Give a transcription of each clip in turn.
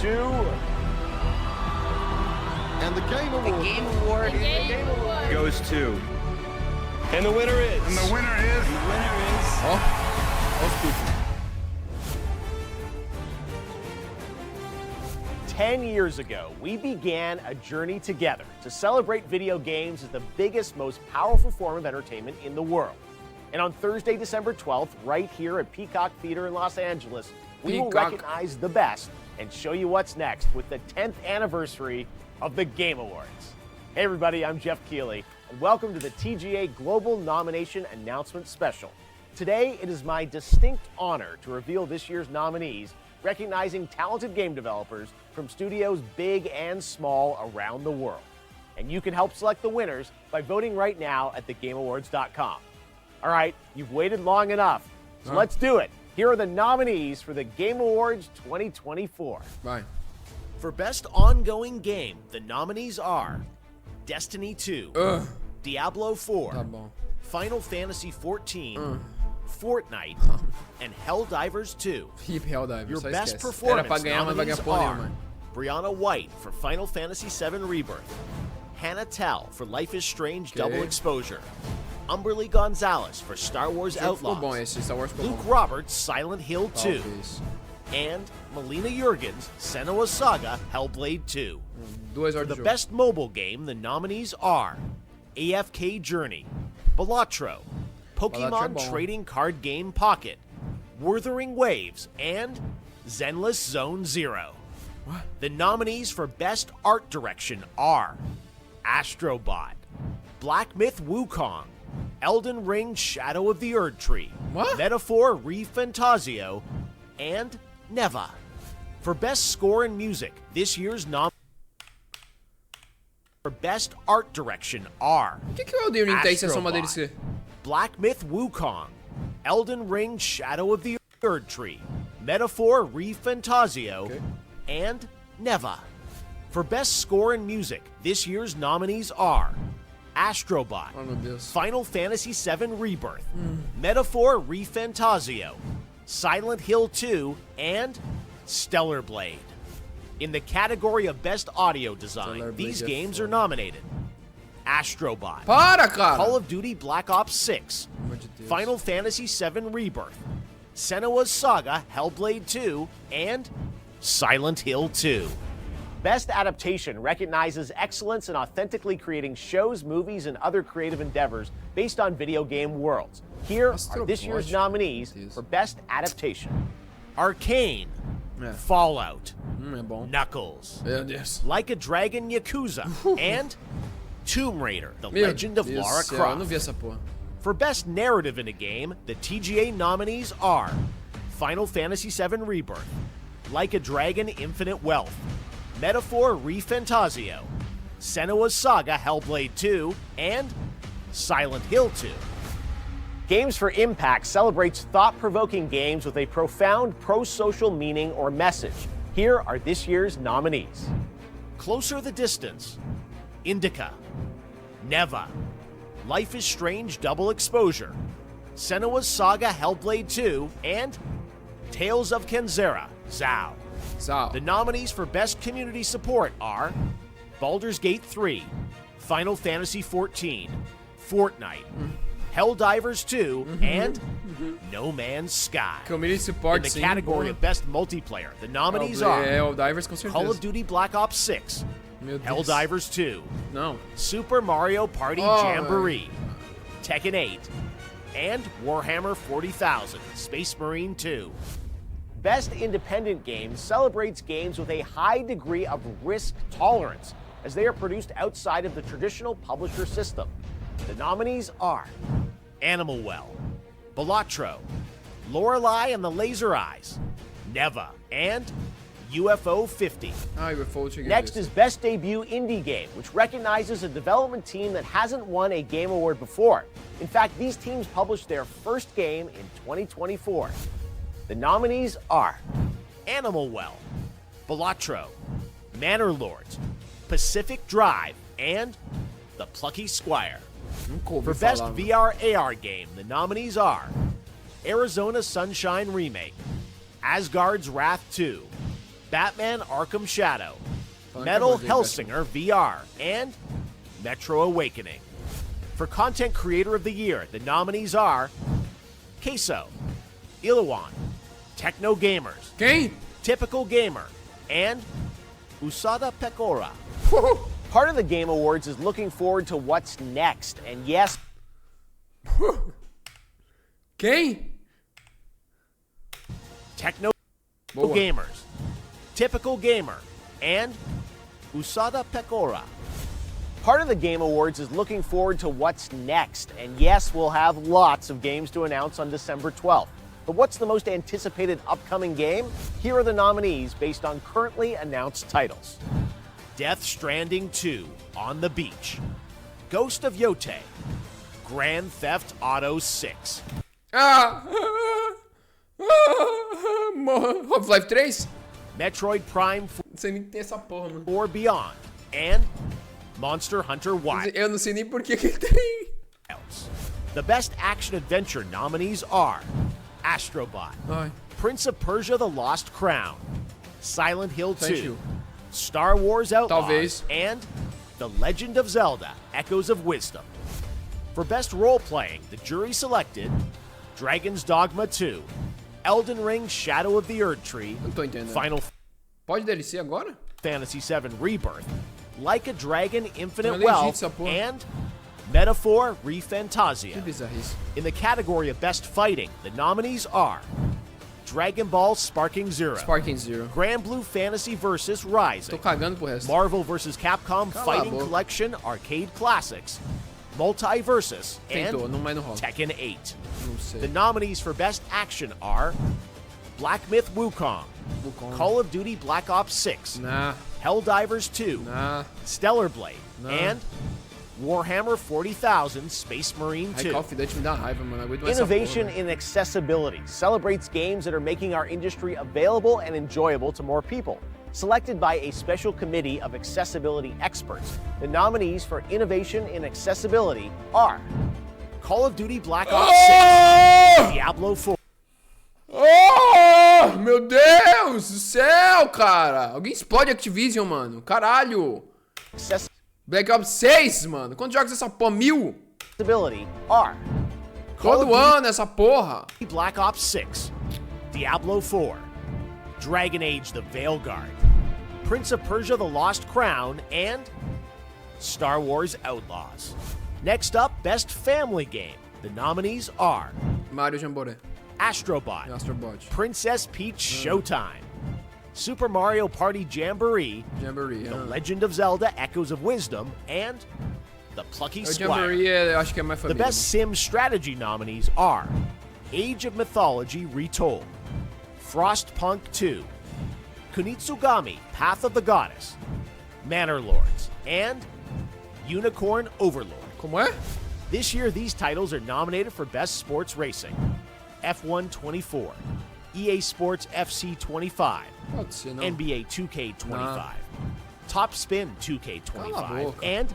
to... And the Game Award. The Game Award. goes to... And the winner is... And the winner is... Ó, os putos. 10 years ago, we began a journey together to celebrate video games as the biggest, most powerful form of entertainment in the world. And on Thursday, December 12th, right here at Peacock Theater in Los Angeles, we will recognize the best and show you what's next with the 10th anniversary of the Game Awards. Hey everybody, I'm Jeff Keighley, and welcome to the TGA Global Nomination Announcement Special. Today, it is my distinct honor to reveal this year's nominees, recognizing talented game developers from studios big and small around the world. And you can help select the winners by voting right now at thegameawards.com. All right, you've waited long enough, so let's do it. Here are the nominees for the Game Awards 2024. Vai. For Best Ongoing Game, the nominees are Destiny 2, Diablo 4, Tá bom. Final Fantasy 14, Fortnite, and Helldivers 2. Hip Helldivers, Your só best esquece. performance Era pra ganhar, mas vai nominees ganhar porra are nenhuma. Brianna White for Final Fantasy VII Rebirth, Hannah Tell for Life is Strange Double Exposure, Umberly Gonzalez for Star Wars Ficou bom Outlaws, esse, Star Wars ficou Luke bom. Roberts Silent Hill 2, Talvez. and Melina Jurgens Senua's Saga Hellblade 2. 2 horas For de the jogo. best mobile game, the nominees are AFK Journey, Balatro, Pokemon Balatro é bom. Trading Card Game Pocket, Wuthering Waves, and Zenless Zone Zero. What? The nominees for best art direction are Astrobot, Black Myth Wukong, Elden Ring Shadow of the Erd Tree, What? Metaphor ReFantazio, and Neva. For best score and music, this year's for best art direction are O que o Elden Ring tem se a soma deles ser? Black Myth Wukong, Elden Ring Shadow of the Erd Tree, Metaphor ReFantazio, and Neva. For best score and music, this year's nominees are Astrobot, Oh meu Deus. Final Fantasy VII Rebirth, Metaphor ReFantazio, Silent Hill 2, and Stellar Blade. In the category of Best Audio Design, Stellar these Blade é games foda. are nominated Astrobot, Para, cara! Call of Duty Black Ops 6, Pelo amor de Deus. Final Fantasy VII Rebirth, Senua's Saga Hellblade 2, and Silent Hill 2. Best Adaptation recognizes excellence in authentically creating shows, movies, and other creative endeavors based on video game worlds. Here are this year's nominees for Best Adaptation. Arcane, É. Fallout, É bom. Knuckles, Meu Deus. Like a Dragon Yakuza, and Tomb Raider, The Meu Legend of Deus Lara do céu, Croft. eu não vi essa porra. For Best Narrative in a Game, the TGA nominees are Final Fantasy VII Rebirth, Like a Dragon Infinite Wealth, Metaphor ReFantazio, Senua's Saga Hellblade 2, and Silent Hill 2. Games for Impact celebrates thought-provoking games with a profound pro-social meaning or message. Here are this year's nominees. Closer the Distance, Indica, Neva, Life is Strange Double Exposure, Senua's Saga Hellblade 2, and Tales of Kenzera, Zao. Sal. The nominees for Best Community Support are Baldur's Gate 3, Final Fantasy 14, Fortnite, Helldivers 2, and No Man's Sky. Community In support, the sim. category porra. of Best Multiplayer, the nominees É, are o Divers com certeza. Call of Duty Black Ops 6, Meu Deus. Helldivers 2, Não. Super Mario Party Oh, Jamboree, Tekken 8, and Warhammer 40,000 Space Marine 2. Best Independent Game celebrates games with a high degree of risk tolerance as they are produced outside of the traditional publisher system. The nominees are Animal Well, Balatro, Lorelei and the Laser Eyes, Neva, and UFO 50. Ai, o UFO cheguei Next nesse. is Best Debut Indie Game, which recognizes a development team that hasn't won a Game Award before. In fact, these teams published their first game in 2024. The nominees are Animal Well, Balatro, Manor Lords, Pacific Drive, and The Plucky Squire. Nunca ouvi For Best falar, mano. VR AR Game, the nominees are Arizona Sunshine Remake, Asgard's Wrath 2, Batman Arkham Shadow, Fala que Metal eu vou dizer, Hellsinger VR, and Metro Awakening. For Content Creator of the Year, the nominees are Queso, Ilawan, Techno Gamers, Quem? Typical Gamer, and Usada Pecora. Part of the Game Awards is looking forward to what's next, and yes, Quem? Techno Boa. Gamers, Typical Gamer, and Usada Pecora. Part of the Game Awards is looking forward to what's next, and yes, we'll have lots of games to announce on December 12th. But what's the most anticipated upcoming game? Here are the nominees based on currently announced titles. Death Stranding 2, On the Beach, Ghost of Yote, Grand Theft Auto 6, Ah! Half-Life 3? Metroid Prime Não sei nem que tem essa porra, mano. 4 Beyond, and Monster Hunter Wilds. Eu não sei nem por que que tem. The Best Action Adventure nominees are Astrobot, Ai, Prince of Persia: The Lost Crown, Silent Hill 2, thank you. Star Wars Outlaws, Talvez. and The Legend of Zelda: Echoes of Wisdom. For Best Role-Playing, the jury selected Dragon's Dogma 2, Elden Ring: Shadow of the Erdtree, Não tô entendendo. Final Pode DLC agora? Fantasy VII Rebirth, Like a Dragon: Infinite Não é legit Wealth, essa porra. and Metaphor Que ReFantasia. bizarrice. In the category of Best Fighting, the nominees are Dragon Ball Sparking Zero, Sparking Zero. Grand Blue Fantasy vs. Tô Rising, cagando pro resto. Marvel vs. Capcom Cala a Fighting boca. Collection Arcade Classics, Multiversus, Tentou, and não, mas não rola. Tekken 8. Não The sei. nominees for Best Action are Black Myth Wukong, Wukong. Call of Duty Black Ops 6, Nah, Helldivers 2, nah. Stellar Blade, Não. and Warhammer 40,000 Space Marine Ai, 2. Call of Duty me dá raiva, mano. Não aguento mais essa Innovation porra. in accessibility celebrates games that are making our industry available and enjoyable to more people. Selected by a special committee of accessibility experts, the nominees for innovation in accessibility are Call of Duty Black Ops 6, Diablo 4, Oh, meu Deus do céu, cara. Alguém explode Activision, mano. Caralho. Black Ops 6, mano. Quantos jogos essa porra? 1000? accessibility are Call Todo of Duty ano essa porra. Black Ops 6, Diablo 4, Dragon Age: The Veilguard, Prince of Persia: The Lost Crown, and Star Wars Outlaws. Next up, Best Family Game. The nominees are Mario Jamboree. Astrobot, Astrobot. Princess Peach Showtime, Super Mario Party Jamboree, Jamboree. The Legend of Zelda: Echoes of Wisdom, and The Plucky O Squire. Jamboree eu acho que é mais The família. Best Sim Strategy nominees are Age of Mythology Retold, Frostpunk 2, Kunitsugami Path of the Goddess, Manor Lords, and Unicorn Overlord. Como é? This year, these titles are nominated for Best Sports Racing, F1 24, EA Sports FC 25, Pode ser, não. NBA 2K25, Top Spin 2K25, Cala a boca. and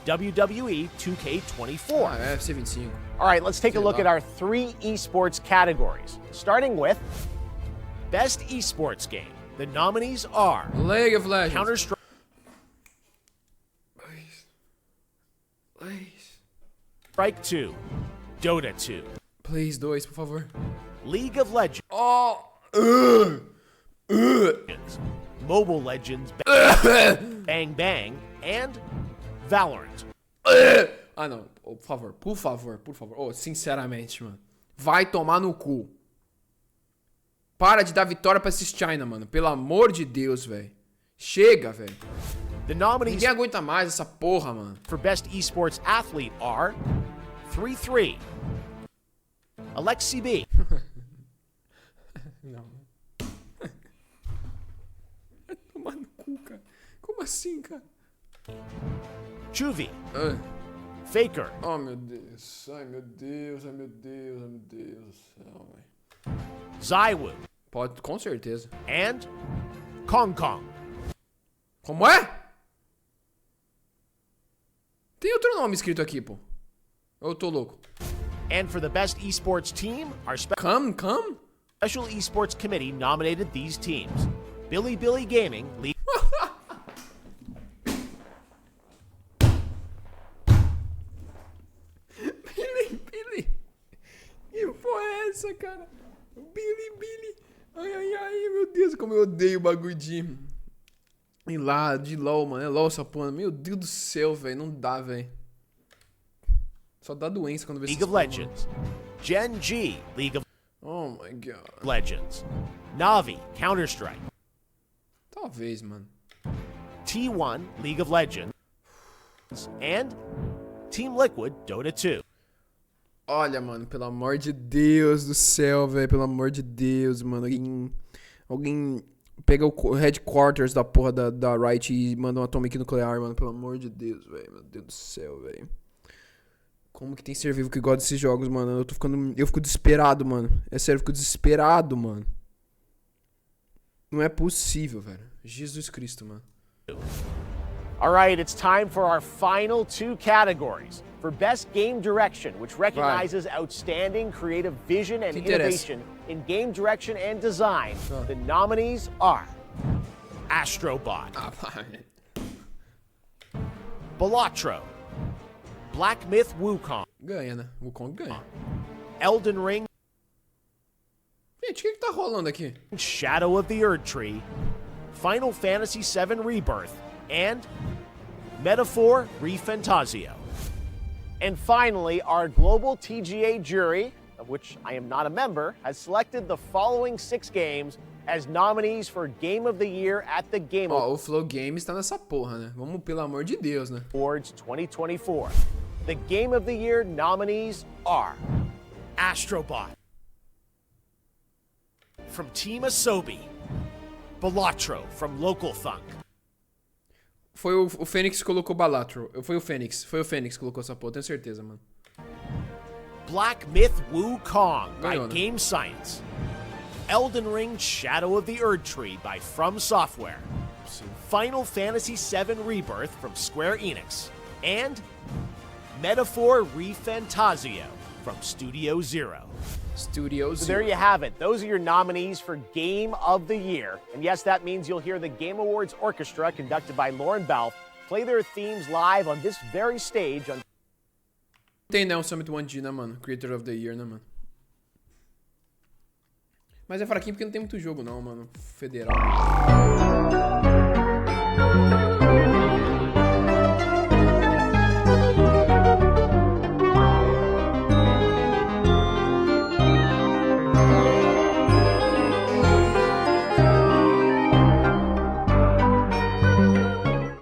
WWE 2K24. Ah, é FC25. All right, let's take a Sei look lá. at our 3 esports categories, starting with Best Esports Game. The nominees are League of Legends. Counter-Strike Please. 2, Dota 2, Please, 2, por favor. League of Legends, Oh. Mobile Legends, Bang Bang, and Valorant. Ah, não. Oh, por favor, por favor, por favor. Oh, sinceramente, mano. Vai tomar no cu. Para de dar vitória pra esses China, mano. Pelo amor de Deus, velho. Chega, velho. The nominees Ninguém aguenta mais essa porra, mano. for Best Esports Athlete are 3-3, Alexi B, Não. Vai tomar no cu, cara. Como assim, cara? Chuvi, Ah. Faker, Oh, meu Deus. Ai, meu Deus. Ai, meu Deus. Ai, meu Deus do céu, velho. Zywoo, Pode, com certeza. and Kong Kong. Como é? Tem outro nome escrito aqui, pô. Eu tô louco. And for the Best Esports Team, our Come? Special Esports Committee nominated these teams: Billy Gaming, League Billy. Que porra é essa, cara? Billy. Ai, meu Deus, como eu odeio o bagulho de LOL, mano. É LOL essa porra. Meu Deus do céu, velho. Não dá, velho. Só dá doença quando vê of Legends, Gen G, League of Oh my god. Legends, Navi, Counter-Strike, Talvez, mano. T1, League of Legends, and Team Liquid, Dota 2. Olha, mano, pelo amor de Deus do céu, velho. Pelo amor de Deus, mano. Alguém pega o headquarters da porra da Riot e manda um atomic nuclear, mano. Pelo amor de Deus, velho. Meu Deus do céu, velho. Como que tem ser vivo que gosta desses jogos, mano? Eu fico desesperado, mano. É sério, eu fico desesperado, mano. Não é possível, velho. Jesus Cristo, mano. All right, it's time for our final two categories. For Best Game Direction, which recognizes outstanding creative vision and innovation in game direction and design, the nominees are Astrobot, Balatro, Black Myth Wukong, Ganha, né? O Wukong ganha. Elden Ring, Gente, o que tá rolando aqui? Shadow of the Erdtree, Final Fantasy VII Rebirth, and Metaphor ReFantasio. And finally, our global TGA jury, of which I am not a member, has selected the following 6 games as nominees for Game of the Year at the Game Ó, o Flow Games tá nessa porra, né? Vamos, pelo amor de Deus, né? Awards 2024. The Game of the Year nominees are Astrobot from Team Asobi, Balatro from Local Thunk, Foi o Fênix que colocou Balatro. Foi o Fênix que colocou essa porra, tenho certeza, mano. Black Myth Wukong by Ganhou, né? Game Science, Elden Ring Shadow of the Erdtree by From Software, Final Fantasy VII Rebirth from Square Enix, and Metaphor ReFantasio from Studio Zero. Studio So there you have it. Those are your nominees for Game of the Year. And yes, that means you'll hear the Game Awards Orchestra, conducted by Lauren Bell, play their themes live on this very stage on Tem, né? O Summit 1G, né, mano? Creator of the Year, né, mano? Mas é fraquinho porque não tem muito jogo, não, mano. Federal.